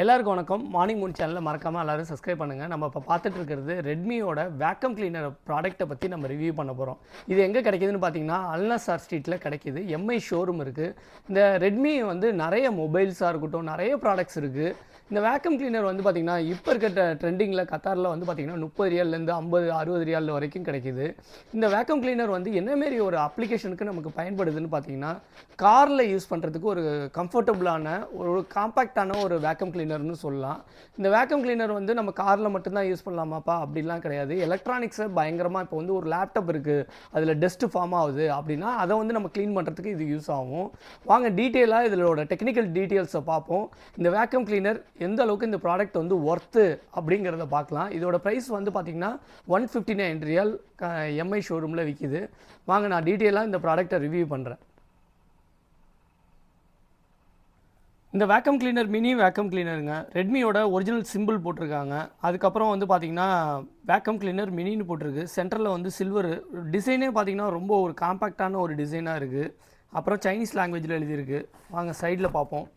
எல்லாருக்கும் வணக்கம். Morning Moon சேனலை மறக்காமல் எல்லோரும் சப்ஸ்கிரைப் பண்ணுங்கள். நம்ம இப்போ பார்த்துட்டு இருக்கிறது ரெட்மியோட வேக்கம் கிளீனர் ப்ராடக்ட்டை பற்றி நம்ம ரிவ்யூ பண்ண போகிறோம். இது எங்கே கிடைக்கிதுன்னு பார்த்தீங்கன்னா அல்நாசார் ஸ்ட்ரீட்டில் கிடைக்கிது. எம்ஐ ஷோரூம் இருக்குது. இந்த ரெட்மி வந்து நிறைய மொபைல்ஸாக இருக்கட்டும், நிறைய ப்ராடக்ட்ஸ் இருக்குது. இந்த வேக்கம் கிளீனர் வந்து பார்த்திங்கன்னா இப்போ இருக்க ட்ரெண்டிங்கில் கத்தாரில் வந்து பார்த்திங்கன்னா 30 ரியால்லேருந்து 50-60 ரியால் வரைக்கும் கிடைக்கிது. இந்த வேக்கம் கிளீனர் வந்து என்னமாரி ஒரு அப்ளிகேஷனுக்கு நமக்கு பயன்படுதுன்னு பார்த்தீங்கன்னா, காரில் யூஸ் பண்ணுறதுக்கு ஒரு கம்ஃபர்டபுளான ஒரு காம்பேக்டான ஒரு வேக்கம் கிளீனர்னு சொல்லலாம். இந்த வேக்கம் கிளீனர் வந்து நம்ம காரில் மட்டும்தான் யூஸ் பண்ணலாமாப்பா அப்படிலாம் கிடையாது. எலக்ட்ரானிக்ஸை பயங்கரமாக இப்போ வந்து ஒரு லேப்டாப் இருக்குது, அதில் டஸ்ட்டு ஃபார்ம் ஆகுது அப்படின்னா அதை வந்து நம்ம க்ளீன் பண்ணுறதுக்கு இது யூஸ் ஆகும். வாங்க டீட்டெயிலாக இதோட டெக்னிக்கல் டீட்டெயில்ஸை பார்ப்போம். இந்த வேக்கம் கிளீனர் எந்த அளவுக்கு இந்த ப்ராடக்ட் வந்து ஒர்த்து அப்படிங்கிறத பார்க்கலாம். இதோட ப்ரைஸ் வந்து பார்த்திங்கன்னா 159 ரியால் எம்ஐ ஷோரூமில் விற்கிது. வாங்க நான் டீட்டெயிலாக இந்த ப்ராடக்ட்டை ரிவ்யூ பண்ணுறேன். இந்த வேக்கம் கிளீனர் மினி வேக்கம் கிளீனருங்க. ரெட்மியோட ஒரிஜினல் சிம்பிள் போட்டிருக்காங்க. அதுக்கப்புறம் வந்து பார்த்திங்கன்னா வேக்கம் கிளீனர் மினின்னு போட்டிருக்கு. சென்டரில் வந்து சில்வர் டிசைனே பார்த்திங்கன்னா ரொம்ப ஒரு காம்பேக்டான ஒரு டிசைனாக இருக்குது. அப்புறம் சைனீஸ் லாங்குவேஜில் எழுதியிருக்கு. வாங்க சைடில் பார்ப்போம்.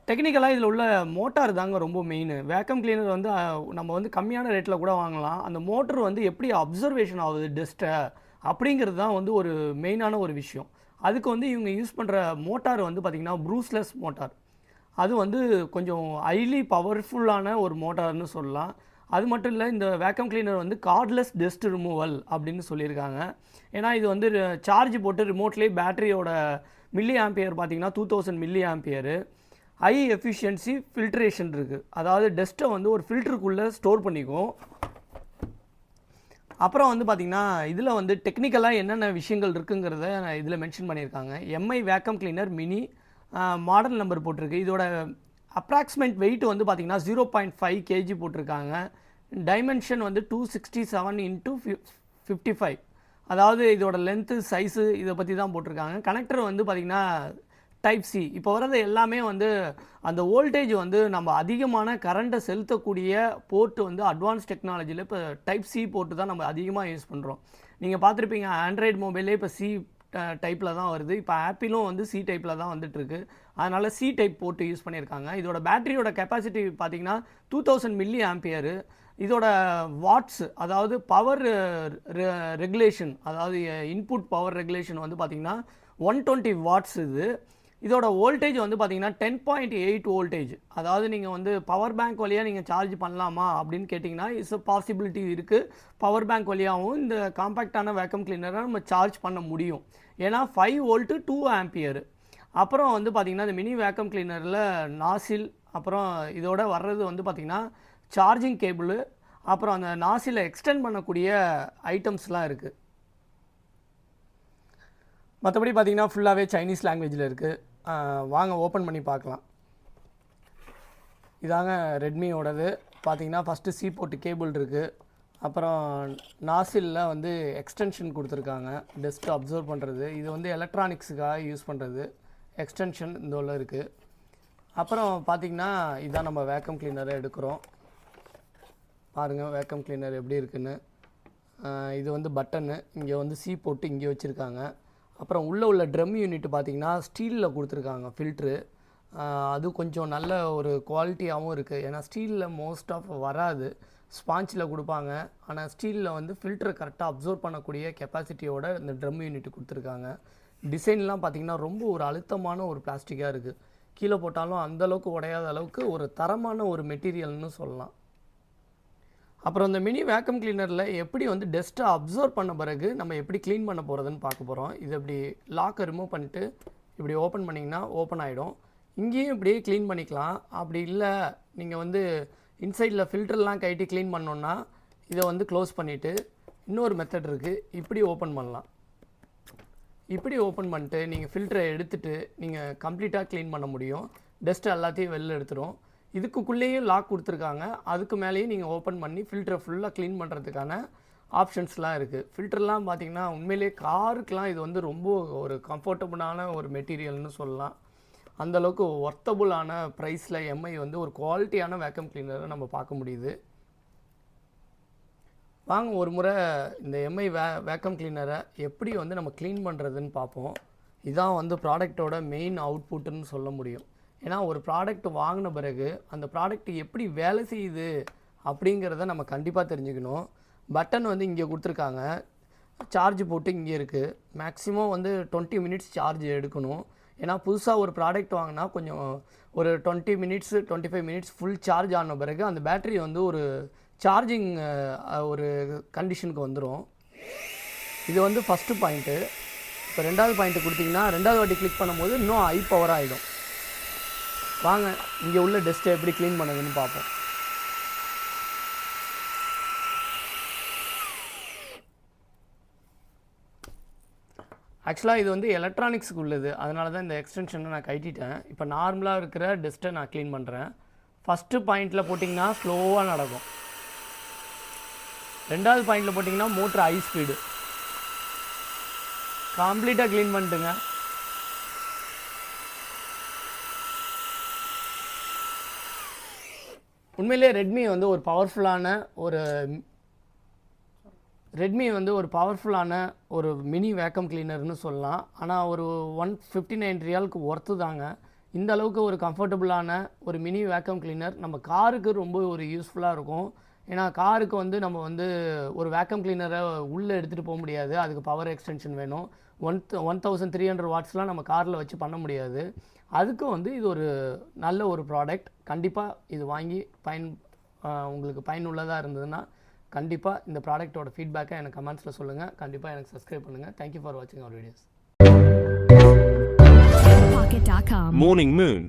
டெக்னிக்கலாக இதில் உள்ள மோட்டார் தாங்க ரொம்ப மெயின். வேக்கம் கிளீனர் வந்து நம்ம வந்து கம்மியான ரேட்டில் கூட வாங்கலாம். அந்த மோட்டர் வந்து எப்படி அப்சர்வேஷன் ஆகுது டஸ்ட்டை அப்படிங்கிறது தான் வந்து ஒரு மெயினான ஒரு விஷயம். அதுக்கு வந்து இவங்க யூஸ் பண்ணுற மோட்டார் வந்து பார்த்திங்கன்னா ப்ரூஸ்லெஸ் மோட்டார். அது வந்து கொஞ்சம் ஹைலி பவர்ஃபுல்லான ஒரு மோட்டார்னு சொல்லலாம். அது மட்டும் இல்லை, இந்த வேக்கம் கிளீனர் வந்து கார்ட்லெஸ் டஸ்ட் ரிமூவல் அப்படின்னு சொல்லியிருக்காங்க. ஏன்னா இது வந்து சார்ஜ் போட்டு ரிமோட்லேயே பேட்டரியோட மில்லி ஆம்பியர் பார்த்திங்கன்னா 2000 milli ampere. High efficiency filtration இருக்குது. அதாவது டஸ்ட்டை வந்து ஒரு ஃபில்டருக்குள்ளே ஸ்டோர் பண்ணிக்கும். அப்புறம் வந்து பார்த்திங்கன்னா இதில் வந்து டெக்னிக்கலாக என்னென்ன விஷயங்கள் இருக்குங்கிறத இதில் மென்ஷன் பண்ணியிருக்காங்க. Mi vacuum cleaner mini model number போட்டிருக்கு. இதோட அப்ராக்சிமேட் வெயிட் வந்து பார்த்திங்கன்னா 0.5 kg போட்டிருக்காங்க. டைமென்ஷன் வந்து 267x55. அதாவது இதோட லென்த்து சைஸு இதை பற்றி தான் போட்டிருக்காங்க. கனெக்டர் வந்து பார்த்திங்கன்னா டைப் சி. இப்போ வர்றது எல்லாமே வந்து அந்த வோல்டேஜ் வந்து நம்ம அதிகமான கரண்ட்டை செலுத்தக்கூடிய போர்ட்டு வந்து அட்வான்ஸ் டெக்னாலஜியில் இப்போ டைப் சி போர்ட்டு தான் நம்ம அதிகமாக யூஸ் பண்ணுறோம். நீங்கள் பார்த்துருப்பீங்க ஆண்ட்ராய்டு மொபைலே இப்போ சி டைப்பில் தான் வருது. இப்போ ஆப்பிளும் வந்து சி டைப்பில் தான் வந்துட்டுருக்கு. அதனால் சி டைப் போட்டு யூஸ் பண்ணியிருக்காங்க. இதோட பேட்டரியோட கெப்பாசிட்டி பார்த்திங்கன்னா 2000 மில்லி ஆம்பியரு. இதோட வாட்ஸ் அதாவது பவர் ரெகுலேஷன், அதாவது இன்புட் பவர் ரெகுலேஷன் வந்து பார்த்திங்கன்னா 120 வாட்ஸ். இதோட வோல்டேஜ் வந்து பார்த்திங்கன்னா 10.8 வோல்டேஜ். அதாவது நீங்கள் வந்து பவர் பேங்க் வழியாக நீங்கள் சார்ஜ் பண்ணலாமா அப்படின்னு கேட்டிங்கன்னா இட்ஸ் பாசிபிலிட்டி இருக்குது. பவர் பேங்க் வழியாகவும் இந்த காம்பேக்டான வேக்கம் கிளீனரை நம்ம சார்ஜ் பண்ண முடியும். ஏன்னா 5 வோல்ட்டு 2 ஆம்பியர். அப்புறம் வந்து பார்த்திங்கன்னா இந்த மினி வேக்கம் கிளீனரில் நாசில், அப்புறம் இதோட வர்றது வந்து பார்த்திங்கன்னா சார்ஜிங் கேபிள், அப்புறம் அந்த நாசிலை எக்ஸ்டெண்ட் பண்ணக்கூடிய ஐட்டம்ஸ்லாம் இருக்குது. மற்றபடி பார்த்திங்கன்னா ஃபுல்லாகவே சைனீஸ் லாங்குவேஜில் இருக்குது. வாங்க ஓப்பன் பண்ணி பார்க்கலாம். இதாங்க ரெட்மியோடது. பார்த்திங்கன்னா ஃபஸ்ட்டு சி போர்ட்டு கேபிள் இருக்குது. அப்புறம் நாசிலில் வந்து எக்ஸ்டென்ஷன் கொடுத்துருக்காங்க டஸ்ட்டு அப்சர்வ் பண்ணுறது. இது வந்து எலக்ட்ரானிக்ஸுக்காக யூஸ் பண்ணுறது எக்ஸ்டென்ஷன் இந்த உள்ள இருக்குது. அப்புறம் பார்த்திங்கன்னா இதான் நம்ம வேக்கம் கிளீனரை எடுக்கிறோம். பாருங்கள் வேக்கம் கிளீனர் எப்படி இருக்குன்னு. இது வந்து பட்டனு, இங்கே வந்து சி போட்டு இங்கே வச்சுருக்காங்க. அப்புறம் உள்ள ட்ரம் யூனிட் பார்த்திங்கன்னா ஸ்டீலில் கொடுத்துருக்காங்க ஃபில்ட்ரு. அது கொஞ்சம் நல்ல ஒரு குவாலிட்டியாகவும் இருக்குது. ஏன்னா ஸ்டீலில் மோஸ்ட் ஆஃப் வராது, ஸ்பாஞ்சில் கொடுப்பாங்க. ஆனால் ஸ்டீலில் வந்து ஃபில்டரை கரெக்டாக அப்சர்வ் பண்ணக்கூடிய கெப்பாசிட்டியோட இந்த ட்ரம் யூனிட் கொடுத்துருக்காங்க. டிசைன்லாம் பார்த்திங்கன்னா ரொம்ப ஒரு அழுத்தமான ஒரு பிளாஸ்டிக்காக இருக்குது. கீழே போட்டாலும் அந்தளவுக்கு உடையாத அளவுக்கு ஒரு தரமான ஒரு மெட்டீரியல்னு சொல்லலாம். அப்புறம் இந்த மினி வேக்கம் கிளீனரில் எப்படி வந்து டஸ்ட்டை அப்சர்வ் பண்ண பிறகு நம்ம எப்படி க்ளீன் பண்ண போகிறதுன்னு பார்க்க போகிறோம். இது இப்படி லாக்கை ரிமூவ் பண்ணிட்டு இப்படி ஓப்பன் பண்ணிங்கன்னா ஓப்பன் ஆகிடும். இங்கேயும் இப்படியே க்ளீன் பண்ணிக்கலாம். அப்படி இல்லை நீங்கள் வந்து இன்சைடில் ஃபில்டர்லாம் கட்டி க்ளீன் பண்ணோன்னா இதை வந்து க்ளோஸ் பண்ணிவிட்டு இன்னொரு மெத்தட் இருக்குது, இப்படி ஓப்பன் பண்ணலாம். இப்படி ஓப்பன் பண்ணிட்டு நீங்கள் ஃபில்டரை எடுத்துகிட்டு நீங்கள் கம்ப்ளீட்டாக க்ளீன் பண்ண முடியும். டஸ்ட்டு எல்லாத்தையும் வெளில எடுத்துரும். இதுக்குள்ளேயும் லாக் கொடுத்துருக்காங்க. அதுக்கு மேலேயும் நீங்கள் ஓப்பன் பண்ணி ஃபில்டரை ஃபுல்லாக க்ளீன் பண்ணுறதுக்கான ஆப்ஷன்ஸ்லாம் இருக்குது. ஃபில்டர்லாம் பார்த்திங்கன்னா உண்மையிலேயே காருக்கெலாம் இது வந்து ரொம்ப ஒரு கம்ஃபர்டபுளான ஒரு மெட்டீரியல்னு சொல்லலாம். அந்தளவுக்கு ஒர்த்தபுளான ப்ரைஸில் எம்ஐ வந்து ஒரு குவாலிட்டியான வேக்கம் கிளீனரை நம்ம பார்க்க முடியுது. வாங்க ஒரு முறை இந்த எம்ஐ வேக்கம் கிளீனரை எப்படி வந்து நம்ம க்ளீன் பண்ணுறதுன்னு பார்ப்போம். இதான் வந்து ப்ராடக்டோட மெயின் அவுட்புட்டுன்னு சொல்ல முடியும். ஏன்னா ஒரு ப்ராடக்ட் வாங்கின பிறகு அந்த ப்ராடக்ட் எப்படி வேலை செய்யுது அப்படிங்கிறத நம்ம கண்டிப்பாக தெரிஞ்சுக்கணும். பட்டன் வந்து இங்கே கொடுத்துருக்காங்க, சார்ஜ் போட்டு இங்கே இருக்குது. மேக்ஸிமம் வந்து 20 மினிட்ஸ் சார்ஜ் எடுக்கணும். ஏன்னா புதுசாக ஒரு ப்ராடக்ட் வாங்கினா கொஞ்சம் ஒரு 20 மினிட்ஸ் 25 மினிட்ஸ் ஃபுல் சார்ஜ் ஆன பிறகு அந்த பேட்டரி வந்து ஒரு சார்ஜிங் ஒரு கண்டிஷனுக்கு வந்துடும். இது வந்து ஃபஸ்ட்டு பாயிண்ட்டு. இப்போ ரெண்டாவது பாயிண்ட்டு கொடுத்திங்கன்னா ரெண்டாவது வாட்டி கிளிக் பண்ணும்போது இன்னும் ஹை பவர் ஆகிடும். வாங்க இங்கே உள்ள டஸ்ட்டை எப்படி க்ளீன் பண்ணுதுன்னு பார்ப்போம். ஆக்சுவலாக இது வந்து எலக்ட்ரானிக்ஸுக்கு உள்ளது, அதனால தான் இந்த எக்ஸ்டென்ஷனை நான் கட்டிட்டேன். இப்போ நார்மலாக இருக்கிற டஸ்ட்டை நான் க்ளீன் பண்ணுறேன். ஃபஸ்ட்டு பாயிண்டில் போட்டிங்கன்னா ஸ்லோவாக நடக்கும். ரெண்டாவது பாயிண்டில் போட்டிங்கன்னா மோட்ரு ஹை ஸ்பீடு. கம்ப்ளீட்டாக க்ளீன் பண்ணிட்டுங்க. உண்மையிலே ரெட்மி வந்து ஒரு பவர்ஃபுல்லான ஒரு மினி வேக்கம் கிளீனர்னு சொல்லலாம். ஆனால் ஒரு 159 ரியாலுக்கு ஒர்த்து தாங்க. இந்த அளவுக்கு ஒரு கம்ஃபர்டபுளான ஒரு மினி வேக்கம் கிளீனர் நம்ம காருக்கு ரொம்ப ஒரு யூஸ்ஃபுல்லாக இருக்கும். ஏன்னா காருக்கு வந்து நம்ம வந்து ஒரு வேக்கம் கிளீனரை உள்ளே எடுத்துகிட்டு போக முடியாது, அதுக்கு பவர் எக்ஸ்டென்ஷன் வேணும். 1300 வாட்ஸ்லாம் நம்ம காரில் வச்சு பண்ண முடியாது. அதுக்கு வந்து இது ஒரு நல்ல ஒரு ப்ராடக்ட். கண்டிப்பாக இது வாங்கி உங்களுக்கு பயனுள்ளதாக இருந்ததுன்னா கண்டிப்பாக இந்த ப்ராடக்ட்டோட ஃபீட்பேக்கை எனக்கு கமெண்ட்ஸில் சொல்லுங்கள். கண்டிப்பாக எனக்கு சப்ஸ்கிரைப் பண்ணுங்கள். தேங்க்யூ ஃபார் வாட்சிங் அவர் வீடியோஸ். Morning Moon